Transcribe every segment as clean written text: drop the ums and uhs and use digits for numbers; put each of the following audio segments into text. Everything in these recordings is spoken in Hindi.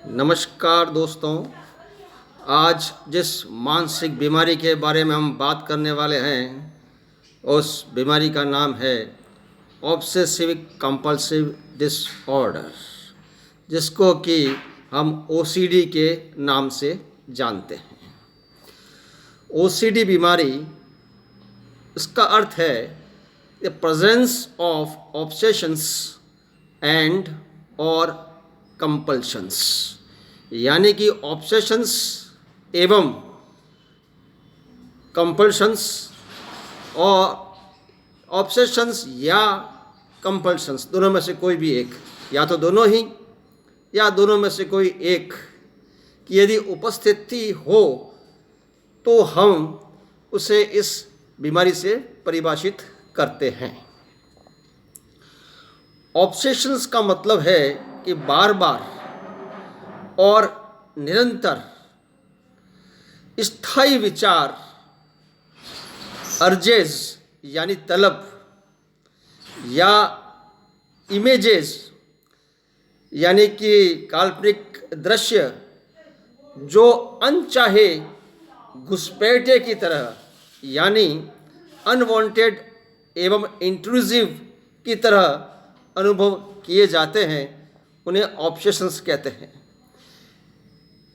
नमस्कार दोस्तों। आज जिस मानसिक बीमारी के बारे में हम बात करने वाले हैं उस बीमारी का नाम है ऑब्सेसिव कंपल्सिव डिसऑर्डर, जिसको कि हम ओसीडी के नाम से जानते हैं। ओसीडी बीमारी, इसका अर्थ है the presence of obsessions and और कंपल्शंस, यानी कि ऑब्सेशंस एवं कंपल्शंस, और ऑब्सेशंस या कंपल्शंस दोनों में से कोई भी एक, या तो दोनों ही या दोनों में से कोई एक की यदि उपस्थिति हो तो हम उसे इस बीमारी से परिभाषित करते हैं। ऑब्सेशंस का मतलब है कि बार बार और निरंतर स्थायी विचार, अर्जेस यानी तलब, या इमेजेस यानी कि काल्पनिक दृश्य जो अनचाहे घुसपैठे की तरह यानी अनवांटेड एवं इंट्रूसिव की तरह अनुभव किए जाते हैं, उन्हें ऑब्सेशंस कहते हैं।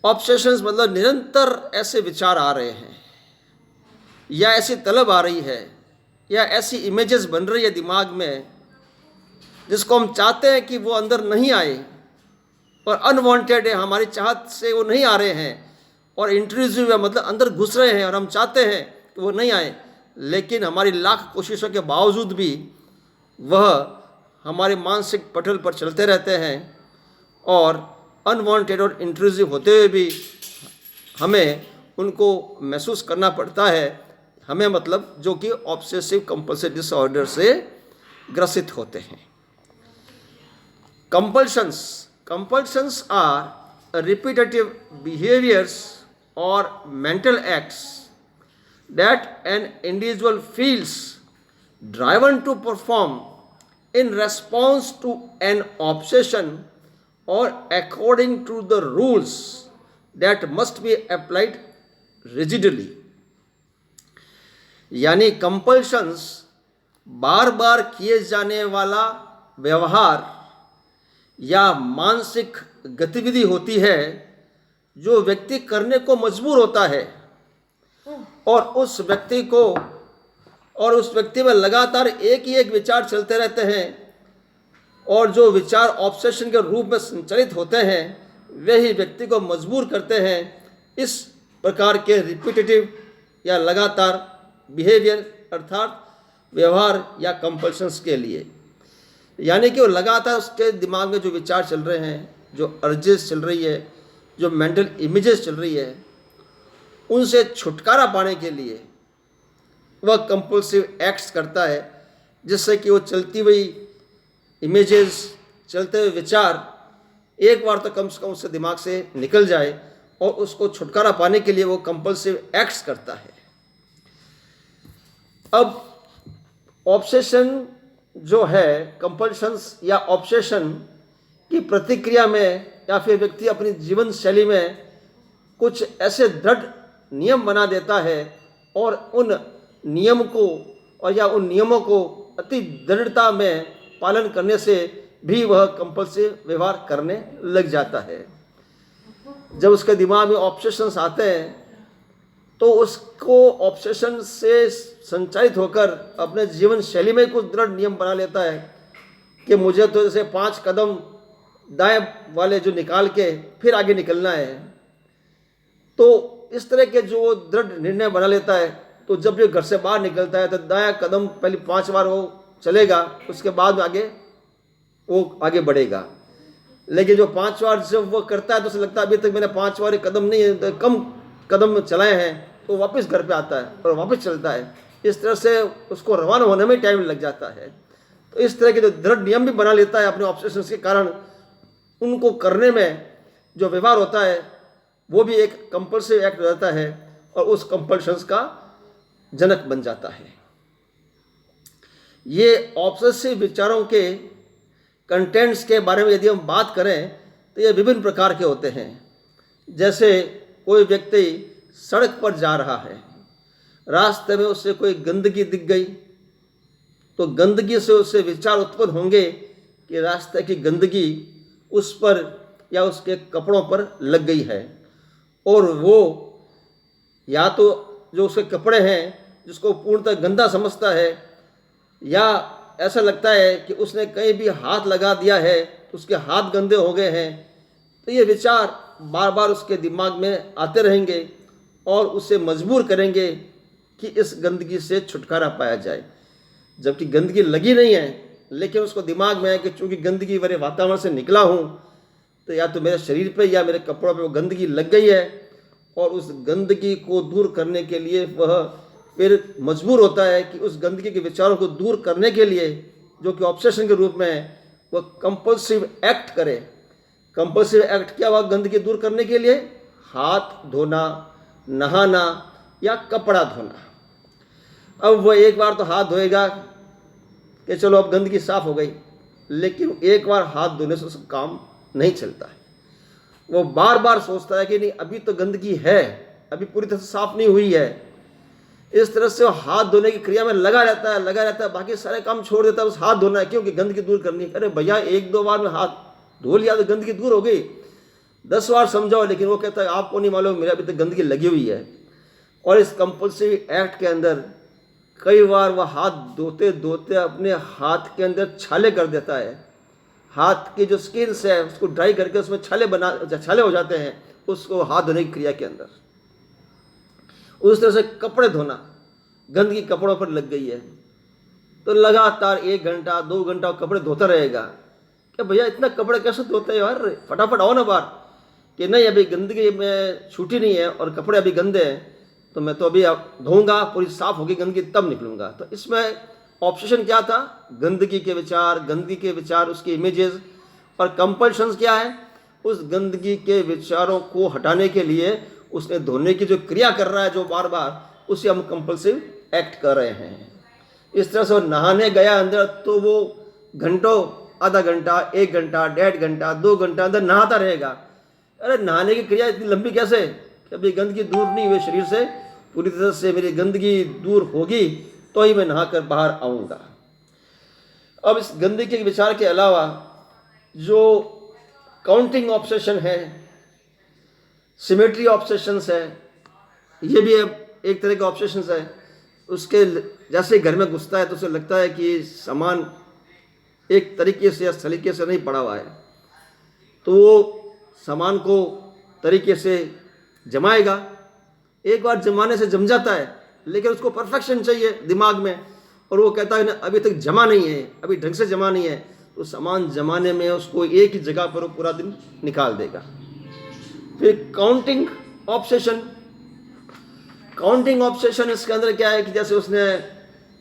ऑब्सेशंस मतलब निरंतर ऐसे विचार आ रहे हैं, या ऐसी तलब आ रही है, या ऐसी इमेजेस बन रही है दिमाग में जिसको हम चाहते हैं कि वो अंदर नहीं आए, और अनवांटेड है, हमारी चाहत से वो नहीं आ रहे हैं, और इंट्रूसिव है मतलब अंदर घुस रहे हैं और हम चाहते हैं कि वो नहीं आए, लेकिन हमारी लाख कोशिशों के बावजूद भी वह हमारे मानसिक पटल पर चलते रहते हैं, और अनवांटेड और इंट्रूसिव होते हुए भी हमें उनको महसूस करना पड़ता है, हमें मतलब जो कि ऑब्सेसिव कंपल्सिव डिसऑर्डर से ग्रसित होते हैं। Compulsions are repetitive behaviours or mental acts that an individual feels driven to perform in response to an obsession or according to the rules that must be applied rigidly। यानी कंपल्शंस बार बार किए जाने वाला व्यवहार या मानसिक गतिविधि होती है जो व्यक्ति करने को मजबूर होता है, और उस व्यक्ति में लगातार एक ही एक विचार चलते रहते हैं, और जो विचार ऑब्सेशन के रूप में संचालित होते हैं वे ही व्यक्ति को मजबूर करते हैं इस प्रकार के रिपीटेटिव या लगातार बिहेवियर अर्थात व्यवहार या कंपल्शंस के लिए। यानी कि वो लगातार उसके दिमाग में जो विचार चल रहे हैं, जो अर्जेस चल रही है, जो मेंटल इमेजेस चल रही है, उनसे छुटकारा पाने के लिए वह कंपल्सिव एक्ट्स करता है, जिससे कि वो चलती हुई इमेजेस, चलते हुए विचार एक बार तो कम से कम उससे दिमाग से निकल जाए, और उसको छुटकारा पाने के लिए वो कंपल्सिव एक्ट्स करता है। अब ऑब्सेशन जो है, कंपल्शंस या ऑब्सेशन की प्रतिक्रिया में या फिर व्यक्ति अपनी जीवन शैली में कुछ ऐसे दृढ़ नियम बना देता है, और उन नियम को और या उन नियमों को अति दृढ़ता में पालन करने से भी वह कंपल्सिव व्यवहार करने लग जाता है। जब उसके दिमाग में ऑब्सेशंस आते हैं तो उसको ऑब्सेशन से संचालित होकर अपने जीवन शैली में कुछ दृढ़ नियम बना लेता है कि मुझे तो जैसे 5 कदम दाएं वाले जो निकाल के फिर आगे निकलना है। तो इस तरह के जो दृढ़ निर्णय बना लेता है, तो जब भी घर से बाहर निकलता है तो दायां कदम पहले 5 बार वो चलेगा, उसके बाद वो आगे बढ़ेगा। लेकिन जो 5 बार जब वो करता है तो उसे लगता है अभी तक मैंने 5 बार कदम नहीं, कम कदम चलाए हैं, तो वापस घर पे आता है और वापस चलता है। इस तरह से उसको रवाना होने में टाइम लग जाता है। तो इस तरह के जो दृढ़ नियम भी बना लेता है अपने ऑब्सेशन के कारण, उनको करने में जो व्यवहार होता है वो भी एक कंपल्सिव एक्ट हो जाता है, और उस कंपल्शंस का जनक बन जाता है। ये ऑब्सेसिव विचारों के कंटेंट्स के बारे में यदि हम बात करें तो ये विभिन्न प्रकार के होते हैं। जैसे कोई व्यक्ति सड़क पर जा रहा है, रास्ते में उससे कोई गंदगी दिख गई, तो गंदगी से उससे विचार उत्पन्न होंगे कि रास्ते की गंदगी उस पर या उसके कपड़ों पर लग गई है, और वो या तो जो उसके कपड़े हैं जिसको पूर्णतः गंदा समझता है, या ऐसा लगता है कि उसने कहीं भी हाथ लगा दिया है तो उसके हाथ गंदे हो गए हैं। तो ये विचार बार बार उसके दिमाग में आते रहेंगे और उसे मजबूर करेंगे कि इस गंदगी से छुटकारा पाया जाए, जबकि गंदगी लगी नहीं है, लेकिन उसको दिमाग में है कि चूँकि गंदगी मेरे वातावरण से निकला हूँ, तो या तो मेरे शरीर पे या मेरे कपड़ों पे वो गंदगी लग गई है, और उस गंदगी को दूर करने के लिए वह फिर मजबूर होता है कि उस गंदगी के विचारों को दूर करने के लिए, जो कि ऑब्सेशन के रूप में है, वह कंपल्सिव एक्ट करे। कंपल्सिव एक्ट क्या हुआ? गंदगी दूर करने के लिए हाथ धोना, नहाना या कपड़ा धोना। अब वह एक बार तो हाथ धोएगा कि चलो अब गंदगी साफ हो गई, लेकिन एक बार हाथ धोने से उसका काम नहीं चलता है। वो बार बार सोचता है कि नहीं, अभी तो गंदगी है, अभी पूरी तरह से साफ नहीं हुई है। इस तरह से वो हाथ धोने की क्रिया में लगा रहता है, बाकी सारे काम छोड़ देता है, उस हाथ धोना है क्योंकि गंदगी दूर करनी है। अरे भैया, एक दो बार में हाथ धो लिया तो गंदगी दूर हो गई, 10 बार समझाओ, लेकिन वो कहता है आपको नहीं मालूम, मेरे अभी तक गंदगी लगी हुई है। और इस कंपल्सिव एक्ट के अंदर कई बार वह हाथ धोते धोते अपने हाथ के अंदर छाले कर देता है। हाथ की जो स्किन है उसको ड्राई करके उसमें छाले हो जाते हैं उसको हाथ धोने की क्रिया के अंदर। उस तरह से कपड़े धोना, गंदगी कपड़ों पर लग गई है तो लगातार 1 घंटा 2 घंटा कपड़े धोता रहेगा। क्या भैया इतना कपड़े कैसे धोते हैं यार, फटाफट आओ ना बाहर। कि नहीं, अभी गंदगी में छूटी नहीं है और कपड़े अभी गंदे हैं, तो मैं तो अभी धोऊंगा, पूरी साफ होगी गंदगी तब निकलूंगा। तो इसमें ऑब्सेशन क्या था? गंदगी के विचार, उसकी इमेजेस। और कंपल्शंस क्या है? उस गंदगी के विचारों को हटाने के लिए उसने धोने की जो क्रिया कर रहा है जो बार बार, उसे हम कंपल्सिव एक्ट कर रहे हैं। इस तरह से वो नहाने गया अंदर तो वो घंटों, आधा घंटा, 1 घंटा, 1.5 घंटा, 2 घंटा अंदर नहाता रहेगा। अरे नहाने की क्रिया इतनी लंबी कैसे? कि अभी गंदगी दूर नहीं हुई शरीर से, पूरी तरह से मेरी गंदगी दूर होगी तो ही मैं नहाकर बाहर आऊँगा। अब इस गंदगी के विचार के अलावा जो काउंटिंग ऑब्सेशन है, सिमेट्री ऑब्सेशंस है, ये भी एक तरह के ऑब्सेशंस है। उसके जैसे घर में घुसता है तो उसे लगता है कि सामान एक तरीके से या सलीके से नहीं पड़ा हुआ है, तो वो सामान को तरीके से जमाएगा। एक बार जमाने से जम जाता है, लेकिन उसको परफेक्शन चाहिए दिमाग में, और वो कहता है ना अभी तक जमा नहीं है, अभी ढंग से जमा नहीं है, तो सामान जमाने में उसको एक ही जगह पर वो पूरा दिन निकाल देगा। फिर काउंटिंग ऑब्सेशन इसके अंदर क्या है कि जैसे उसने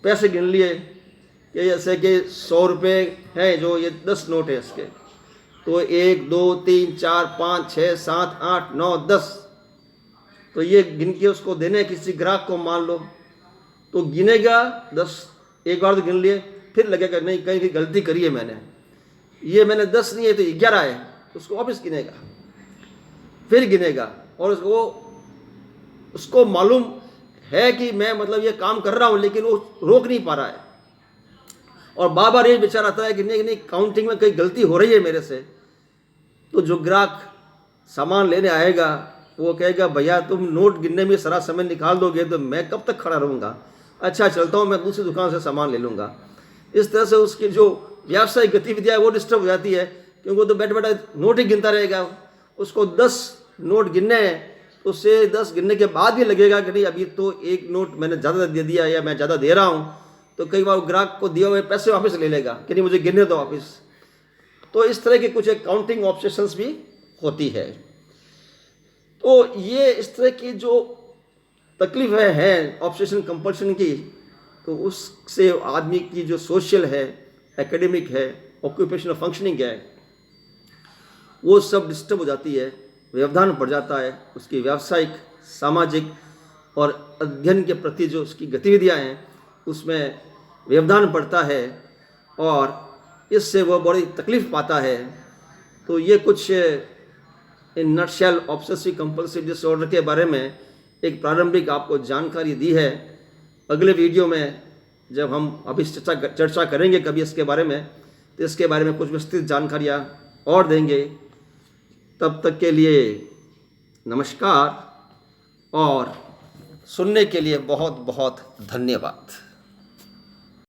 पैसे गिन लिए कि जैसे कि 100 रुपये हैं, जो ये 10 नोट है इसके, तो 1 2 3 4 5 6 7 8 9 10, तो ये गिन के उसको देने किसी ग्राहक को, मान लो, तो गिनेगा 10। एक बार तो गिन लिए, फिर लगेगा नहीं कहीं की गलती करी है मैंने, ये मैंने 10 नहीं है तो 11 है, तो उसको वापस गिनेगा, फिर गिनेगा, और उसको मालूम है कि मैं मतलब ये काम कर रहा हूँ, लेकिन वो रोक नहीं पा रहा है। और बार बार ये विचार आता है कि नहीं काउंटिंग में कहीं गलती हो रही है मेरे से। तो जो ग्राहक सामान लेने आएगा वो कहेगा भैया तुम नोट गिनने में सारा समय निकाल दोगे तो मैं कब तक खड़ा रहूँगा, अच्छा चलता हूँ, मैं दूसरी दुकान से सामान ले लूँगा। इस तरह से उसकी जो व्यावसायिक गतिविधियाँ है वो डिस्टर्ब हो जाती है, क्योंकि वो तो बैठे बैठे नोट ही गिनता रहेगा। उसको 10 नोट गिनने हैं तो उससे 10 गिनने के बाद भी लगेगा कि नहीं अभी तो 1 नोट मैंने ज़्यादा दे दिया या मैं ज़्यादा दे रहा हूँ, तो कई बार ग्राहक को दिए हुए पैसे वापस ले लेगा कि नहीं मुझे गिनने दो वापस। तो इस तरह की कुछ एक काउंटिंग ऑब्सेशंस भी होती है। तो ये इस तरह की जो तकलीफें हैं ऑब्सेशन कंपल्शन की, तो उससे आदमी की जो सोशल है, एकेडमिक है, ऑक्यूपेशनल फंक्शनिंग है, वो सब डिस्टर्ब हो जाती है, व्यवधान बढ़ जाता है। उसकी व्यावसायिक, सामाजिक और अध्ययन के प्रति जो उसकी गतिविधियां हैं उसमें व्यवधान पड़ता है, और इससे वह बड़ी तकलीफ पाता है। तो ये कुछ in nutshell obsessive compulsive disorder के बारे में एक प्रारंभिक आपको जानकारी दी है। अगले वीडियो में जब हम अभी चर्चा करेंगे कभी इसके बारे में, तो इसके बारे में कुछ विस्तृत जानकारियाँ और देंगे। तब तक के लिए नमस्कार और सुनने के लिए बहुत बहुत धन्यवाद।